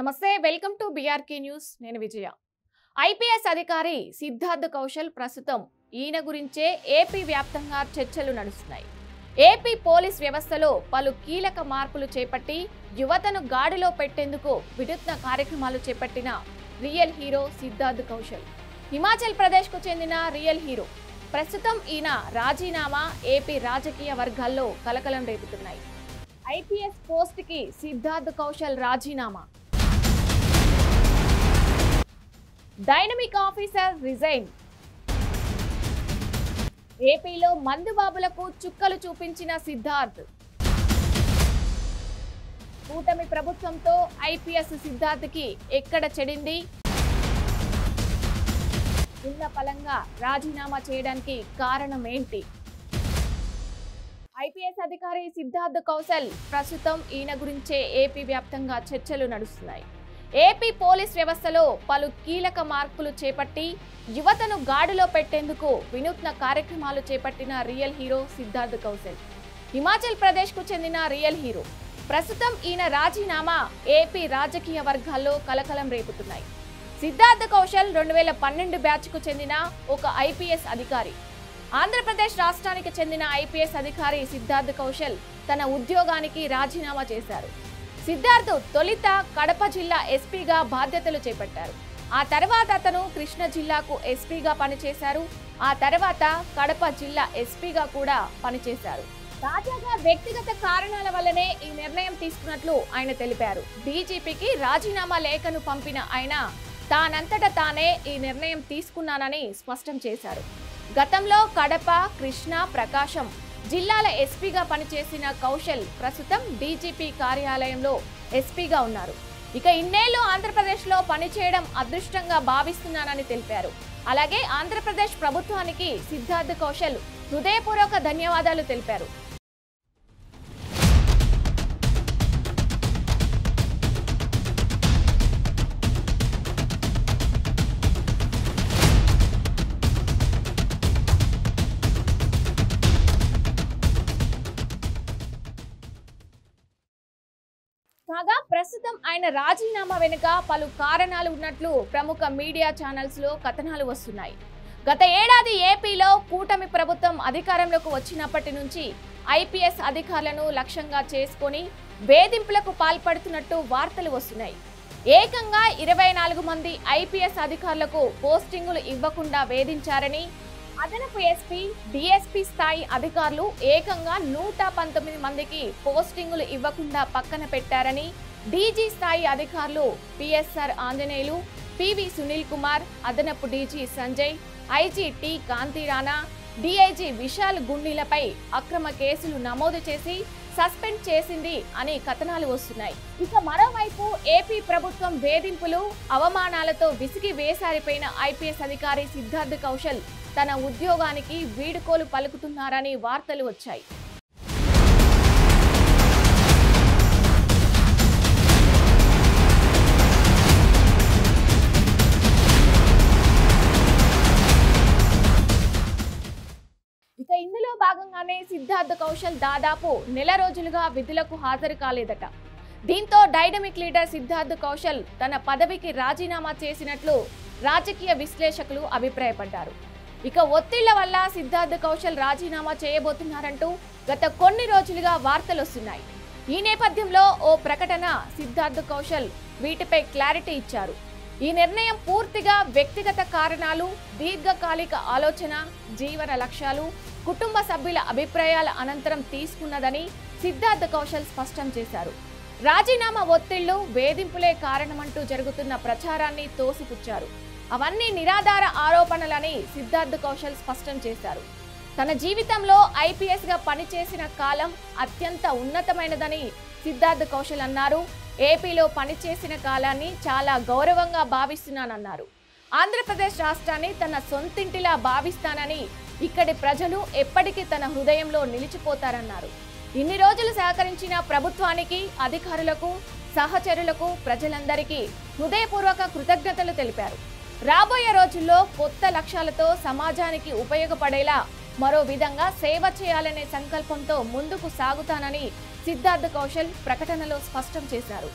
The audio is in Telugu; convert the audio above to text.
నమస్తే వెల్కమ్ టు బీఆర్కే న్యూస్ నేను విజయ ఐపీఎస్ అధికారి సిద్ధార్థ్ కౌశల్ ప్రస్తుతం ఈయన గురించే ఏపీ వ్యాప్తంగా చర్చలు నడుస్తున్నాయి ఏపీ పోలీస్ వ్యవస్థలో పలు కీలక మార్పులు చేపట్టి యువతను గాడిలో పెట్టేందుకు వినూత్న కార్యక్రమాలు చేపట్టిన రియల్ హీరో సిద్ధార్థ్ కౌశల్ హిమాచల్ ప్రదేశ్ కు చెందిన రియల్ హీరో ప్రస్తుతం ఈయన రాజీనామా ఏపీ రాజకీయ వర్గాల్లో కలకలం రేపుతున్నాయి ఐపీఎస్ పోస్ట్ కి సిద్ధార్థ్ కౌశల్ రాజీనామా డైనమిక్ ఆఫీసర్ రిజైన్ ఏపీలో మందుబాబులకు చుక్కలు చూపించిన సిద్ధార్థ్ కూటమి ప్రభుత్వంతో ఐపీఎస్ సిద్ధార్థ్కి ఎక్కడ చెడింది ఉన్న ఫలంగా రాజీనామా చేయడానికి కారణం ఏంటి ఐపీఎస్ అధికారి సిద్ధార్థ్ కౌశల్ ప్రస్తుతం ఈయన గురించే ఏపీ వ్యాప్తంగా చర్చలు నడుస్తున్నాయి ఏపీ పోలీస్ వ్యవస్థలో పలు కీలక మార్పులు చేపట్టి యువతను గాడిలో పెట్టేందుకు వినూత్న కార్యక్రమాలు చేపట్టిన రియల్ హీరో సిద్ధార్థ్ కౌశల్ హిమాచల్ ప్రదేశ్ కు చెందిన రియల్ హీరో ప్రస్తుతం ఈయన రాజీనామా ఏపీ రాజకీయ వర్గాల్లో కలకలం రేపుతున్నాయి సిద్ధార్థ్ కౌశల్ 2012 బ్యాచ్ కు చెందిన ఒక ఐపీఎస్ అధికారి ఆంధ్రప్రదేశ్ రాష్ట్రానికి చెందిన ఐపీఎస్ అధికారి సిద్ధార్థ్ కౌశల్ తన ఉద్యోగానికి రాజీనామా చేశారు సిద్ధార్థ్ తొలిత కడప జిల్లా ఎస్పీగా బాధ్యతలు చేపట్టారు ఆ తర్వాత అతను కృష్ణా జిల్లాకు ఎస్పీగా పనిచేశారు ఆ తర్వాత కడప జిల్లా ఎస్పీగా కూడా పనిచేశారు తాజాగా వ్యక్తిగత కారణాల వల్లనే ఈ నిర్ణయం తీసుకున్నట్లు ఆయన తెలిపారు డీజీపీకి రాజీనామా లేఖను పంపిన ఆయన తానంతట తానే ఈ నిర్ణయం తీసుకున్నానని స్పష్టం చేశారు గతంలో కడప కృష్ణా ప్రకాశం జిల్లాల ఎస్పీగా పనిచేసిన కౌశల్ ప్రస్తుతం డీజీపీ కార్యాలయంలో ఎస్పీగా ఉన్నారు ఇక ఇన్నేళ్లు ఆంధ్రప్రదేశ్లో పనిచేయడం అదృష్టంగా భావిస్తున్నానని తెలిపారు అలాగే ఆంధ్రప్రదేశ్ ప్రభుత్వానికి సిద్ధార్థ్ కౌశల్ హృదయపూర్వక ధన్యవాదాలు తెలిపారు కాగా ప్రస్తుతం ఆయన రాజీనామా వెనుక పలు కారణాలు ఉన్నట్లు ప్రముఖ మీడియా ఛానల్స్ లో కథనాలు వస్తున్నాయి గత ఏడాది ఏపీలో కూటమి ప్రభుత్వం అధికారంలోకి వచ్చినప్పటి నుంచి ఐపీఎస్ అధికారులను లక్ష్యంగా చేసుకొని వేధింపులకు పాల్పడుతున్నట్టు వార్తలు వస్తున్నాయి ఏకంగా 24 మంది ఐపీఎస్ అధికారులకు పోస్టింగులు ఇవ్వకుండా వేధించారని అదనపు ఎస్పీ డిఎస్పీ స్థాయి అధికారులు ఏకంగా 119 మందికి పోస్టింగులు ఇవ్వకుండా పక్కన పెట్టారని డీజీ స్థాయి అధికారులు పిఎస్ఆర్ ఆంజనేయులు పివి సునీల్ కుమార్ అదనపు డీజీ సంజయ్ ఐజీ టి కాంతి రాణా డిఐజీ విశాల్ గుండీలపై అక్రమ కేసులు నమోదు చేసి సస్పెండ్ చేసింది అని కథనాలు వస్తున్నాయి ఇక మరోవైపు ఏపీ ప్రభుత్వం వేధింపులు అవమానాలతో విసిగి వేసారిపోయిన ఐపీఎస్ అధికారి సిద్ధార్థ్ కౌశల్ తన ఉద్యోగానికి వీడుకోలు పలుకుతున్నారని వార్తలు వచ్చాయి ఇక ఇందులో భాగంగానే సిద్ధార్థ్ కౌశల్ దాదాపు నెల రోజులుగా విధులకు హాజరు కాలేదట దీంతో డైనమిక్ లీడర్ సిద్ధార్థ్ కౌశల్ తన పదవికి రాజీనామా చేసినట్లు రాజకీయ విశ్లేషకులు అభిప్రాయపడ్డారు ఇక ఒత్తిళ్ల వల్ల సిద్ధార్థ్ కౌశల్ రాజీనామా చేయబోతున్నారంటూ గత కొన్ని రోజులుగా వార్తలు వస్తున్నాయి ఈ నేపథ్యంలో ఓ ప్రకటన సిద్ధార్థ్ కౌశల్ వీటిపై క్లారిటీ ఇచ్చారు ఈ నిర్ణయం పూర్తిగా వ్యక్తిగత కారణాలు దీర్ఘకాలిక ఆలోచన జీవన లక్ష్యాలు కుటుంబ సభ్యుల అభిప్రాయాల అనంతరం తీసుకున్నదని సిద్ధార్థ్ కౌశల్ స్పష్టం చేశారు రాజీనామా ఒత్తిళ్లు వేధింపులే కారణమంటూ జరుగుతున్న ప్రచారాన్ని తోసిపుచ్చారు అవన్నీ నిరాధార ఆరోపణలని సిద్ధార్థ్ కౌశల్ స్పష్టం చేశారు తన జీవితంలో ఐపీఎస్ గా పనిచేసిన కాలం అత్యంత ఉన్నతమైనదని సిద్ధార్థ్ కౌశల్ అన్నారు ఏపీలో పనిచేసిన కాలాన్ని చాలా గౌరవంగా భావిస్తున్నానన్నారు ఆంధ్రప్రదేశ్ రాష్ట్రాన్ని తన సొంతింటిలా భావిస్తానని ఇక్కడి ప్రజలు ఎప్పటికీ తన హృదయంలో నిలిచిపోతారన్నారు ఇన్ని రోజులు సహకరించిన ప్రభుత్వానికి అధికారులకు సహచరులకు ప్రజలందరికీ హృదయపూర్వక కృతజ్ఞతలు తెలిపారు రాబోయే రోజుల్లో కొత్త లక్ష్యాలతో సమాజానికి ఉపయోగపడేలా మరో విధంగా సేవ చేయాలనే సంకల్పంతో ముందుకు సాగుతానని సిద్ధార్థ్ కౌశల్ ప్రకటనలో స్పష్టం చేశారు.